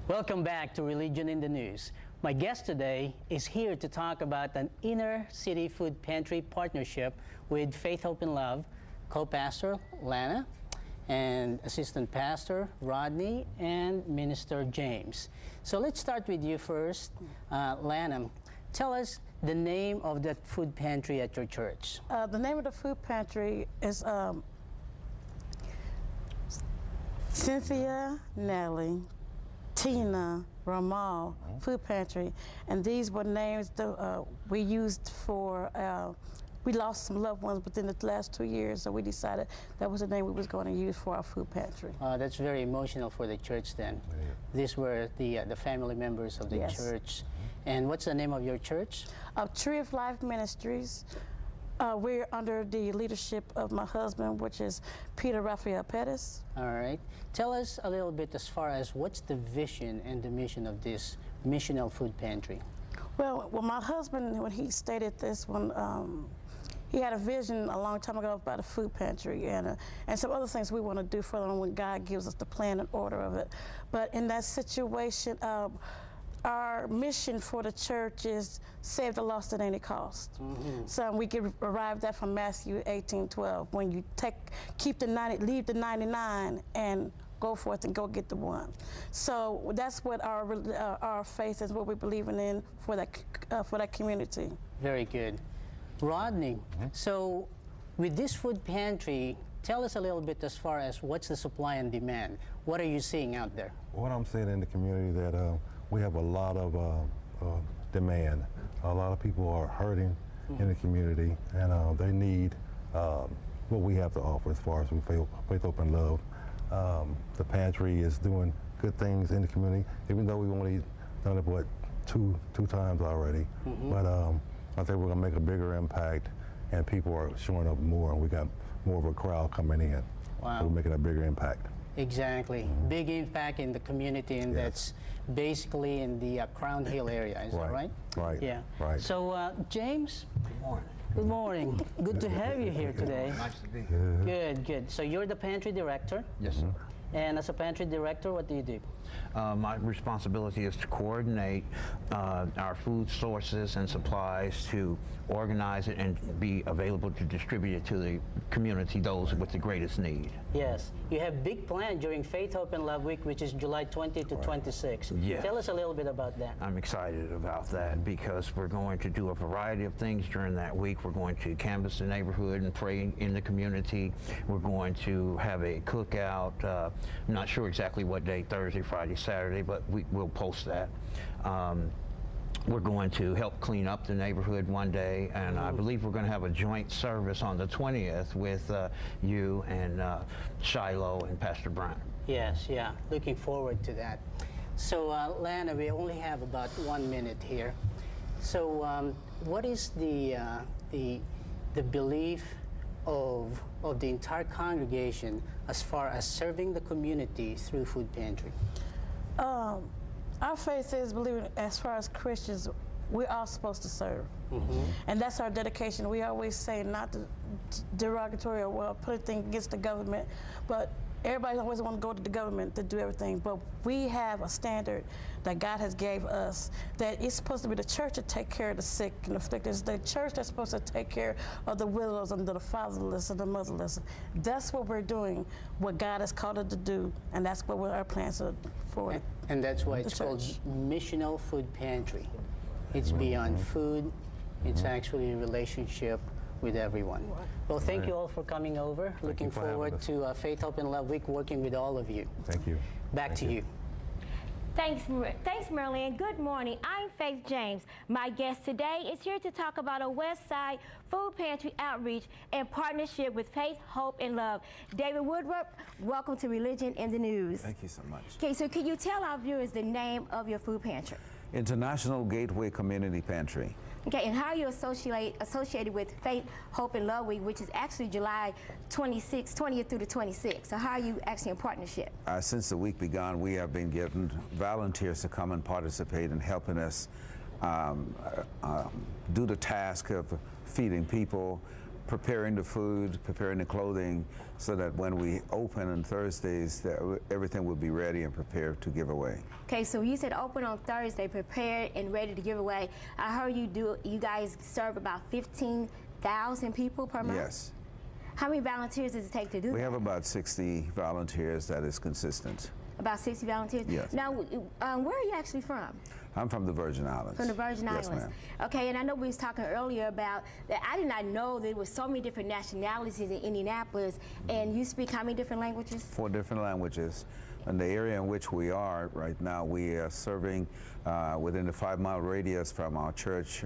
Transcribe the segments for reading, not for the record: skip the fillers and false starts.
Welcome back to Religion in the News. My guest today is here to talk about an inner city food pantry partnership with Faith, Hope, and Love, co-pastor Lana, and assistant pastor Rodney, and minister James. So let's start with you first, Lana. Tell us the name of that food pantry at your church. The name of the food pantry is Cynthia, Nellie, Tina, Ramal Food Pantry, and these were names that we used for, we lost some loved ones within the last 2 years, so we decided that was the name we was going to use for our food pantry. That's very emotional for the church then. Yeah. These were the family members of the Yes. church. And what's the name of your church? Tree of Life Ministries. We're under the leadership of my husband, which is Peter Rafael Pettis. All right. Tell us a little bit as far as what's the vision and the mission of this missional food pantry. Well, my husband, when he stated this one, he had a vision a long time ago about a food pantry and some other things we want to do further on when God gives us the plan and order of it. But in that situation, our mission for the church is save the lost at any cost. So we can arrive that from Matthew 18:12. When you keep the 90, leave the 99, and go forth and go get the one. So that's what our faith is, what we're believing in for that community. Very good. Rodney, so with this food pantry, tell us a little bit as far as what's the supply and demand. What are you seeing out there? What I'm seeing in the community that we have a lot of demand. A lot of people are hurting in the community, and they need what we have to offer as far as Faith, Hope, and Love. The pantry is doing good things in the community, even though we've only done it, two times already. But I think we're going to make a bigger impact, and people are showing up more, and we got more of a crowd coming in. Wow. So we're making a bigger impact. Exactly. Big impact in the community, and that's basically in the Crown Hill area, is that right? Right. Yeah. Right. So, James? Good morning. Good morning. Good to have you here today. Nice to be here. Good, good. So you're the pantry director, Yes, sir. and as a pantry director, what do you do? My responsibility is to coordinate our food sources and supplies, to organize it and be available to distribute it to the community, those with the greatest need. Yes. You have big plan during Faith, Hope, and Love Week, which is July 20 to 26. Yes. Tell us a little bit about that. I'm excited about that because we're going to do a variety of things during that week. We're going to canvass the neighborhood and pray in the community. We're going to have a cookout. I'm not sure exactly what day, Thursday, Friday, Saturday, but we'll post that. We're going to help clean up the neighborhood one day, and I believe we're going to have a joint service on the 20th with you and Shiloh and Pastor Brown. Yes, yeah. Looking forward to that. So, Lana, we only have about 1 minute here. So, what is the belief of the entire congregation as far as serving the community through food pantry? Our faith is believing, as far as Christians, we're all supposed to serve. And that's our dedication. We always say not to derogatory or put anything against the government, but everybody always want to go to the government to do everything. But we have a standard that God has gave us that it's supposed to be the church to take care of the sick and afflicted. It's the church that's supposed to take care of the widows and the fatherless and the motherless. That's what we're doing, what God has called us to do, and that's what our plans are for. And that's why it's called missional food pantry. It's beyond food. It's actually a relationship with everyone. Well, thank you all for coming over. Looking you for having forward us. to Faith, Hope, and Love Week, working with all of you. Thank you. Back to you. Thanks, Marilyn. Good morning. I'm Faith James. My guest today is here to talk about a West Side Food Pantry outreach in partnership with Faith, Hope, and Love. David Woodruff, welcome to Religion in the News. Thank you so much. Okay, so can you tell our viewers the name of your food pantry? International Gateway Community Pantry. Okay, and how are you associated with Faith, Hope, and Love Week, which is actually July 20th through the 26th. So how are you actually in partnership? Since the week began, we have been getting volunteers to come and participate in helping us do the task of feeding people, preparing the food, preparing the clothing, so that when we open on Thursdays, that everything will be ready and prepared to give away. Okay, so you said open on Thursday, prepared and ready to give away. I heard you guys serve about 15,000 people per month? Yes. How many volunteers does it take to do We that? have about 60 volunteers that is consistent. About 60 volunteers? Yes. Now, where are you actually from? I'm from the Virgin Islands. From the Virgin Yes, Islands. ma'am. Okay, and I know we was talking earlier about that. I did not know there were so many different nationalities in Indianapolis. And you speak how many different languages? 4 different languages. In the area in which we are right now, we are serving within the 5-mile radius from our church.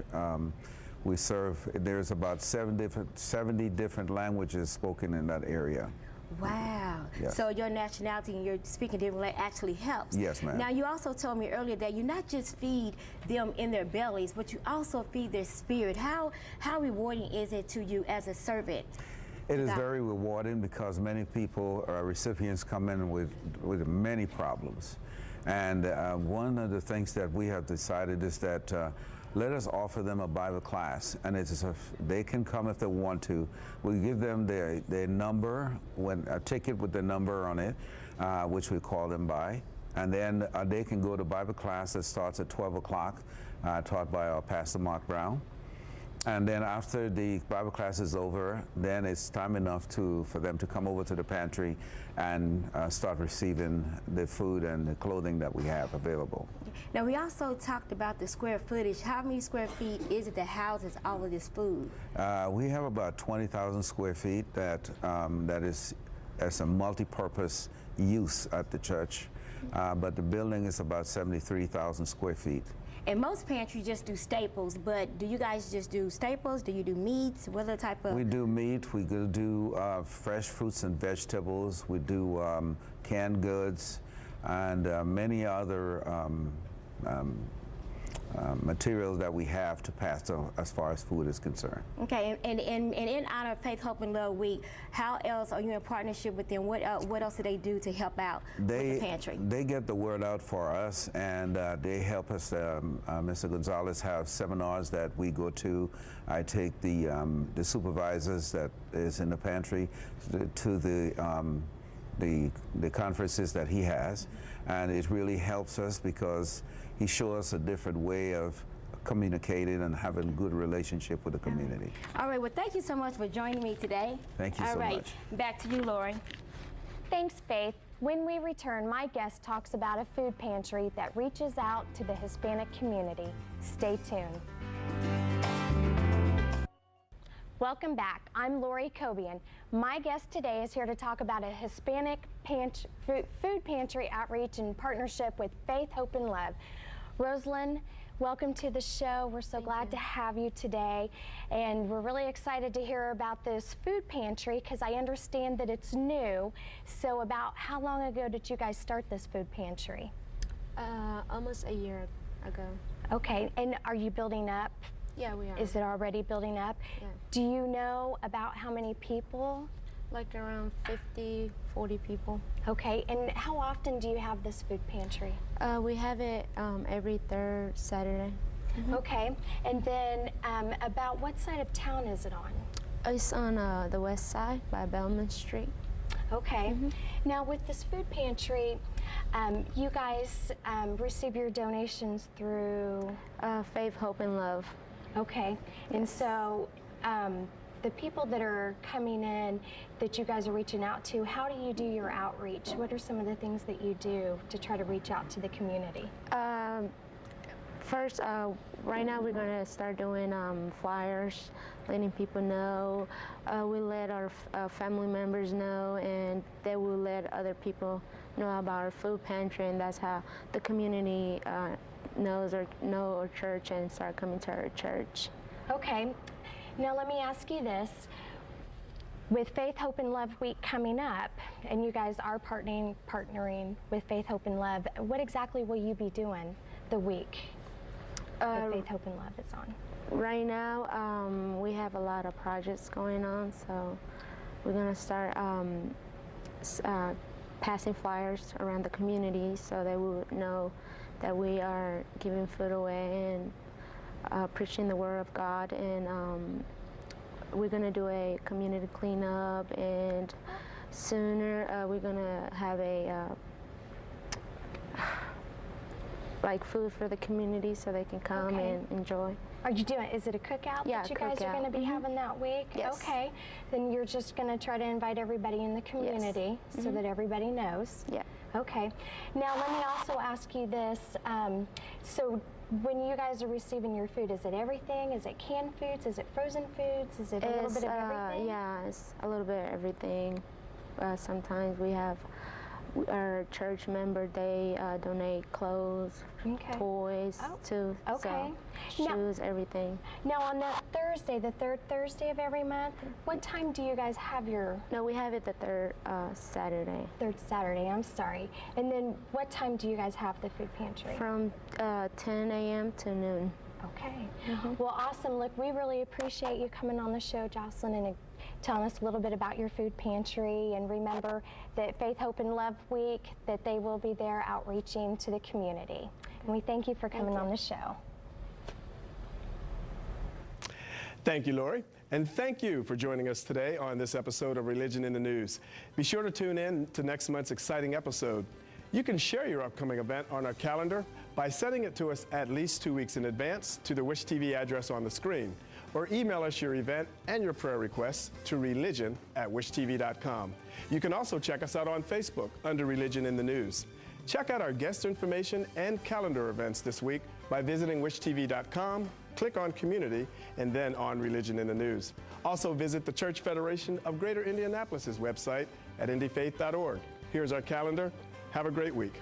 We serve, there's about 70 different languages spoken in that area. Wow. Yes. So your nationality and your speaking different language actually helps. Yes, ma'am. Now, you also told me earlier that you not just feed them in their bellies, but you also feed their spirit. How rewarding is it to you as a servant? It is That- very rewarding because many people, recipients, come in with many problems. And one of the things that we have decided is that let us offer them a Bible class, and they can come if they want to. We give them their number, a ticket with the number on it, which we call them by, and then they can go to Bible class that starts at 12 o'clock, taught by our Pastor Mark Brown. And then after the Bible class is over, then it's time enough for them to come over to the pantry and start receiving the food and the clothing that we have available. Now, we also talked about the square footage. How many square feet is it that houses all of this food? We have about 20,000 square feet that is as a multi-purpose use at the church, but the building is about 73,000 square feet. And most pantries just do staples, but do you guys just do staples? Do you do meats? What other type of? We do meat, we do fresh fruits and vegetables, we do canned goods, and many other materials that we have to pass as far as food is concerned. Okay, and in honor of Faith, Hope, and Love Week, how else are you in partnership with them? What else do they do to help out with the pantry? They get the word out for us, and they help us. Mr. Gonzalez have seminars that we go to. I take the supervisors that is in the pantry to the conferences that he has, and it really helps us because he shows us a different way of communicating and having a good relationship with the community. All right, well, thank you so much for joining me today. Thank you so All right, much. back to you, Lori. Thanks, Faith. When we return, my guest talks about a food pantry that reaches out to the Hispanic community. Stay tuned. Welcome back. I'm Lori Cobian. My guest today is here to talk about a Hispanic food pantry outreach in partnership with Faith, Hope, and Love. Rosalind, welcome to the show. We're so glad to have you today, and we're really excited to hear about this food pantry because I understand that it's new. So about how long ago did you guys start this food pantry? Almost a year ago. Okay, and are you building up? Yeah, we are. Is it already building up? Yeah. Do you know about how many people? Like around 50, 40 people. Okay, and how often do you have this food pantry? We have it every third Saturday. Okay, and then about what side of town is it on? It's on the west side by Bellman Street. Okay, now with this food pantry, you guys receive your donations through, Faith, Hope, and Love. okay, and so the people that are coming in that you guys are reaching out to, how do you do your outreach? What are some of the things that you do to try to reach out to the community? First, right now we're going to start doing flyers, letting people know. We let our family members know, and they will let other people know about our food pantry, and that's how the community know our church and start coming to our church. Okay, now let me ask you this. With Faith, Hope, and Love Week coming up, and you guys are partnering with Faith, Hope, and Love, what exactly will you be doing the week that Faith, Hope, and Love is on? Right now, we have a lot of projects going on, so we're going to start passing flyers around the community so they will know that we are giving food away and preaching the Word of God, and we're gonna do a community cleanup, and sooner we're gonna have a like food for the community so they can come Okay. and enjoy. Are you doing, is it a cookout Yeah, that you guys are cookout. going to be having that week? Yes. Okay. Then you're just going to try to invite everybody in the community so that everybody knows. Yeah. Okay. Now let me also ask you this. So when you guys are receiving your food, is it everything? Is it canned foods? Is it frozen foods? Is it a little bit of everything? Yeah, it's a little bit of everything. Sometimes we have our church member, they donate clothes, Okay. toys too. Okay. So, Now- shoes, everything. Now on that Thursday, the third Thursday of every month, what time do you guys have your No, we have it the third Saturday. third Saturday? I'm sorry. And then what time do you guys have the food pantry? From 10 a.m. to noon. Okay. Well, awesome. Look, we really appreciate you coming on the show, Jocelyn, and telling us a little bit about your food pantry. And remember that Faith, Hope, and Love Week, that they will be there outreaching to the community. And we thank you for coming on the show. Thank you, Lori. And thank you for joining us today on this episode of Religion in the News. Be sure to tune in to next month's exciting episode. You can share your upcoming event on our calendar by sending it to us at least 2 weeks in advance to the Wish TV address on the screen, or email us your event and your prayer requests to religion@wishtv.com. You can also check us out on Facebook under Religion in the News. Check out our guest information and calendar events this week by visiting wishtv.com, click on Community, and then on Religion in the News. Also visit the Church Federation of Greater Indianapolis's website at indyfaith.org. Here's our calendar. Have a great week.